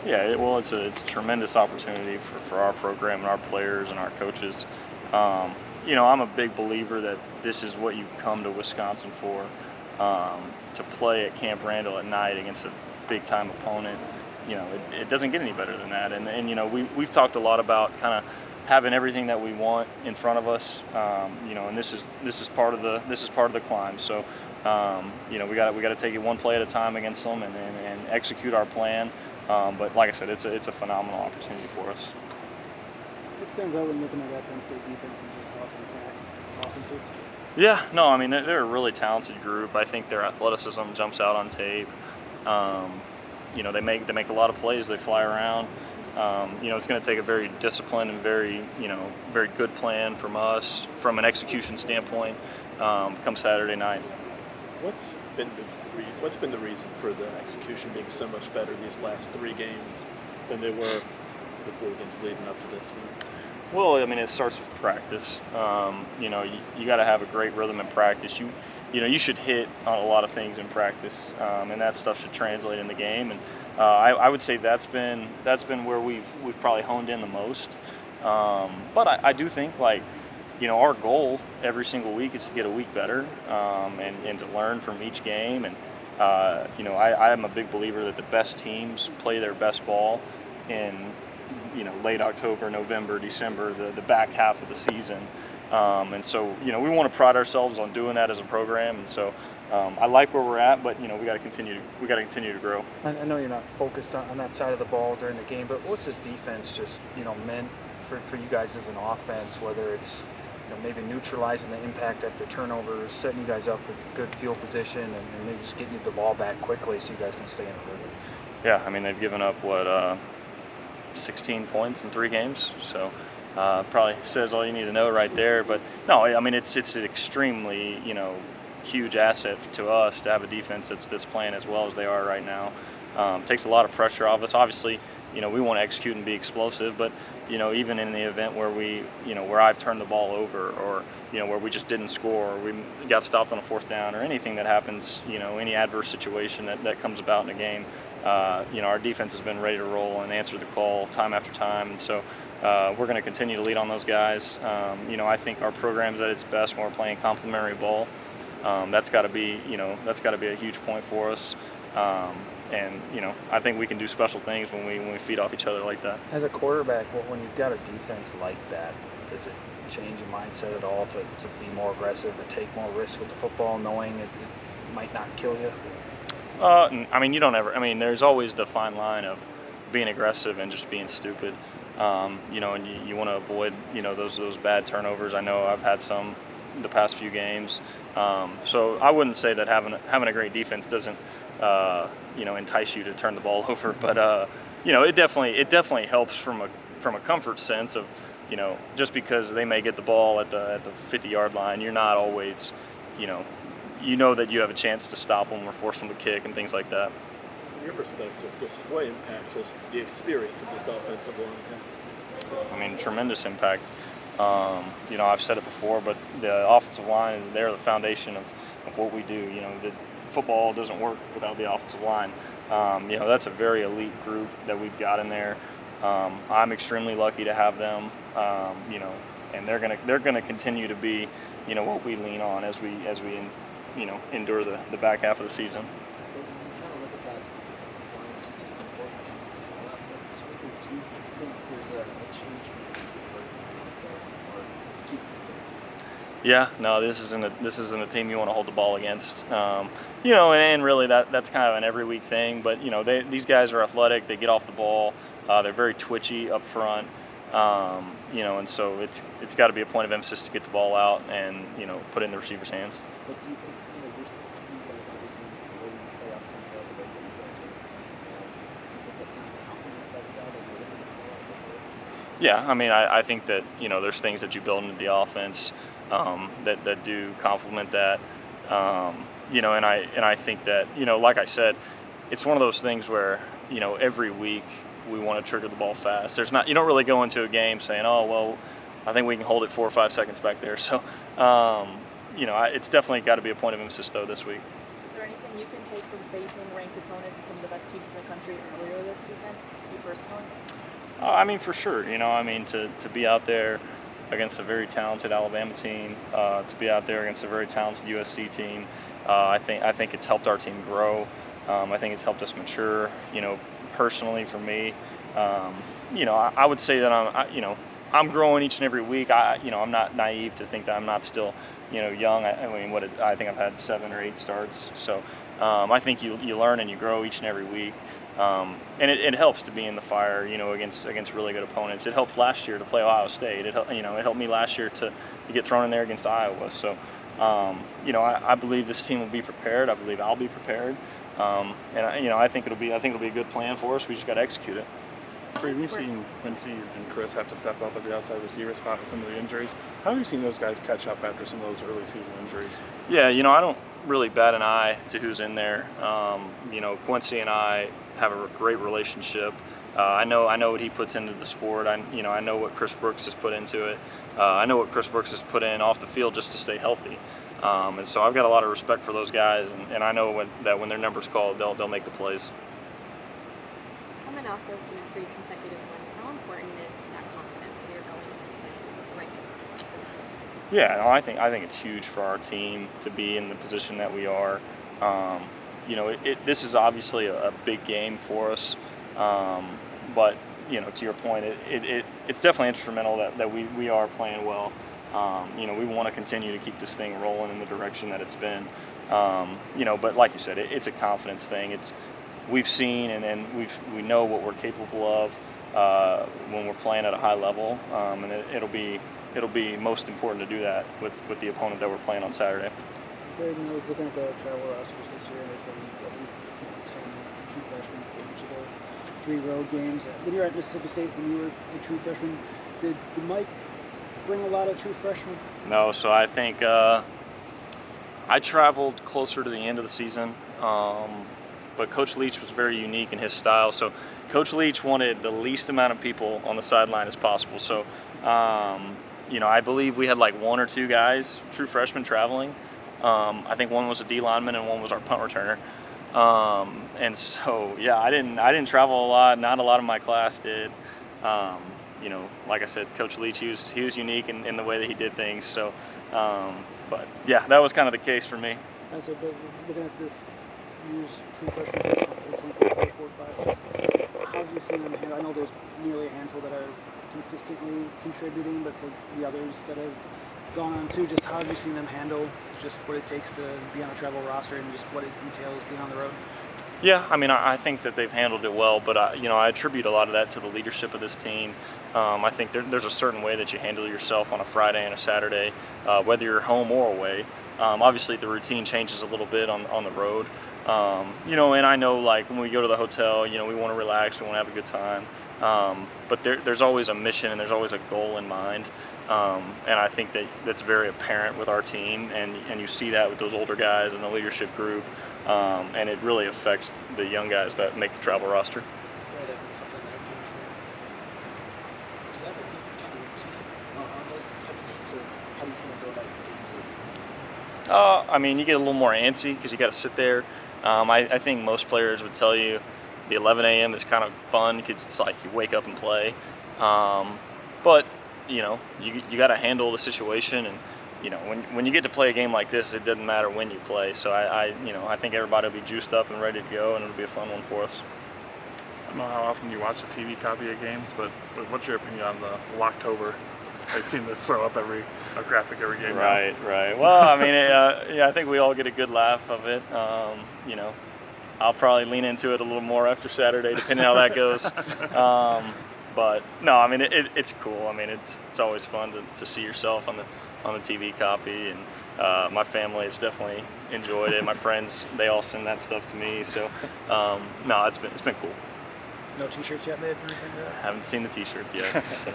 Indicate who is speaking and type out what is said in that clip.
Speaker 1: Yeah, well, it's a tremendous opportunity for our program and our players and our coaches. Um, I'm a big believer that this is what you come to Wisconsin for, to play at Camp Randall at night against a big-time opponent. It doesn't get any better than that. And we've talked a lot about kind of having everything that we want in front of us. And this is part of the climb. So, we got to take it one play at a time against them and execute our plan. But like I said, it's a phenomenal opportunity for us.
Speaker 2: What stands out when looking at that Penn State defense and just how they attack offenses?
Speaker 1: Yeah, no, I mean they're a really talented group. I think their athleticism jumps out on tape. They make a lot of plays. They fly around. It's going to take a very disciplined and very good plan from us from an execution standpoint come Saturday night.
Speaker 3: What's been the reason for the execution being so much better these last 3 games than they were the 4 games leading up to this one?
Speaker 1: Well, I mean, it starts with practice. You got to have a great rhythm in practice. You should hit on a lot of things in practice, and that stuff should translate in the game. And I would say that's been where we've probably honed in the most. But I do think our goal every single week is to get a week better, and to learn from each game. And I am a big believer that the best teams play their best ball in late October, November, December, the back half of the season. And so we want to pride ourselves on doing that as a program. And so I like where we're at, but we got to continue to grow.
Speaker 4: I know you're not focused on that side of the ball during the game, but what's this defense just meant for you guys as an offense? Whether it's maybe neutralizing the impact after turnovers, setting you guys up with good field position, and maybe just getting you the ball back quickly so you guys can stay in a rhythm.
Speaker 1: Yeah, I mean they've given up 16 points in 3 games, so probably says all you need to know right there. But no, I mean it's an extremely huge asset to us to have a defense that's playing as well as they are right now. Takes a lot of pressure off us. Obviously, we want to execute and be explosive, but even in the event where where I've turned the ball over, or where we just didn't score, or we got stopped on a 4th down, or anything that happens, any adverse situation that comes about in a game, our defense has been ready to roll and answer the call time after time. And so we're going to continue to lead on those guys. I think our program's at its best when we're playing complementary ball. That's got to be a huge point for us. And I think we can do special things when we feed off each other like that.
Speaker 4: As a quarterback, when you've got a defense like that, does it change your mindset at all to be more aggressive or take more risks with the football, knowing it might not kill you?
Speaker 1: I mean, you don't ever. I mean, there's always the fine line of being aggressive and just being stupid. And you want to avoid those bad turnovers. I know I've had some the past few games. So I wouldn't say that having a great defense doesn't entice you to turn the ball over, but it definitely helps from a comfort sense of just because they may get the ball at the 50-yard line, you're not always that you have a chance to stop them or force them to kick and things like that.
Speaker 3: From your perspective, does what impact just the experience of this offensive line?
Speaker 1: I mean, tremendous impact. I've said it before, but the offensive line, they're the foundation of what we do. The football doesn't work without the offensive line. That's a very elite group that we've got in there. I'm extremely lucky to have them. And they're gonna continue to be, what we lean on as we endure the back half of the season.
Speaker 2: When you kind of look at that defensive line, do you think it's important to kind of get the ball out like this week, or do you think there's a change maybe in the way you want to play, or keep it the same team?
Speaker 1: Yeah, no, this isn't a team you want to hold the ball against. And really that's kind of an every week thing. But these guys are athletic. They get off the ball. They're very twitchy up front. And so it's got to be a point of emphasis to get the ball out and put it in the receiver's hands.
Speaker 2: But do you think you guys obviously the way you play up tempo, the way that you guys are do you think that kind of complements that style that you're looking for?
Speaker 1: Yeah, I mean, I think that there's things that you build into the offense that do complement that. And I think that like I said, it's one of those things where every week we want to trigger the ball fast. You don't really go into a game saying, oh well, I think we can hold it 4 or 5 seconds back there. So it's definitely got to be a point of emphasis though this week.
Speaker 5: Is there anything you can take from facing ranked opponents, some of the best teams in the country earlier this season?
Speaker 1: I mean, for sure. You know, I mean, to be out there against a very talented Alabama team, to be out there against a very talented USC team, I think it's helped our team grow. I think it's helped us mature. You know, personally for me, you know, I would say that I'm growing each and every week. I'm not naive to think that I'm not still, you know, young. I mean, I think I've had 7 or 8 starts. So I think you learn and you grow each and every week. And it helps to be in the fire, you know, against really good opponents. It helped last year to play Ohio State. It helped me last year to get thrown in there against Iowa. So, I believe this team will be prepared. I believe I'll be prepared. I think it'll be a good plan for us. We just got to execute it.
Speaker 5: Braedyn, we've seen Quincy and Chris have to step up at the outside receiver spot with some of the injuries. How have you seen those guys catch up after some of those early season injuries?
Speaker 1: Yeah, I don't really bat an eye to who's in there. Quincy and I have a great relationship. I know what he puts into the sport. I know what Chris Brooks has put into it. I know what Chris Brooks has put in off the field just to stay healthy. And so I've got a lot of respect for those guys, and I know when their number's called, they'll make the plays.
Speaker 6: Coming off of 3 consecutive wins, how important is that confidence when you're going into the right direction?
Speaker 1: Yeah, no, I think it's huge for our team to be in the position that we are. This is obviously a big game for us, but to your point, it's definitely instrumental that we are playing well. We want to continue to keep this thing rolling in the direction that it's been. But like you said, it's a confidence thing. We've seen and we know what we're capable of when we're playing at a high level, and it'll be most important to do that with the opponent that we're playing on Saturday.
Speaker 2: Braedyn, I was looking at the travel rosters this year, and there's been at least 10 true freshmen for each of the 3 road games. When you were at Mississippi State, when you were a true freshman, did Mike bring a lot of true freshmen?
Speaker 1: No, so I think I traveled closer to the end of the season, but Coach Leach was very unique in his style. So Coach Leach wanted the least amount of people on the sideline as possible. So, I believe we had like 1 or 2 guys, true freshmen, traveling. I think one was a D lineman and one was our punt returner. And so, yeah, I didn't travel a lot. Not a lot of my class did. Like I said, Coach Leach, he was unique in the way that he did things. So, but yeah, that was kind of the case for me.
Speaker 2: I said, but looking at this year's true freshman class, the 24 class, how do you see them? I know there's nearly a handful that are consistently contributing, but for the others that have gone on too, just how have you seen them handle just what it takes to be on a travel roster and just what it entails being on the road?
Speaker 1: Yeah, I mean, I think that they've handled it well, but I attribute a lot of that to the leadership of this team. I think there's a certain way that you handle yourself on a Friday and a Saturday, whether you're home or away. Obviously, the routine changes a little bit on the road. And I know, like, when we go to the hotel, we want to relax, we want to have a good time. But there's always a mission and there's always a goal in mind. And I think that's very apparent with our team, and you see that with those older guys and the leadership group, and it really affects the young guys that make the travel roster.
Speaker 2: Right, a couple of night games now. Do you have a different type of routine on those type of games, or how do you kind of go about it?
Speaker 1: You get a little more antsy because you got to sit there. I think most players would tell you the 11 a.m. is kind of fun because it's like you wake up and play. But you got to handle the situation, and when you get to play a game like this, it doesn't matter when you play. So I think everybody will be juiced up and ready to go, and it'll be a fun one for us.
Speaker 5: I don't know how often you watch a TV copy of games, but what's your opinion on the Locktober? I seem to throw up a graphic every game.
Speaker 1: Right. Well, I mean, I think we all get a good laugh of it. I'll probably lean into it a little more after Saturday, depending how that goes. But no, I mean, it's cool. I mean, it's always fun to see yourself on the TV copy, and my family has definitely enjoyed it. My friends, they all send that stuff to me. So no, it's been cool.
Speaker 2: No t-shirts yet, babe, or anything like that?
Speaker 1: Haven't seen the t-shirts yet. So.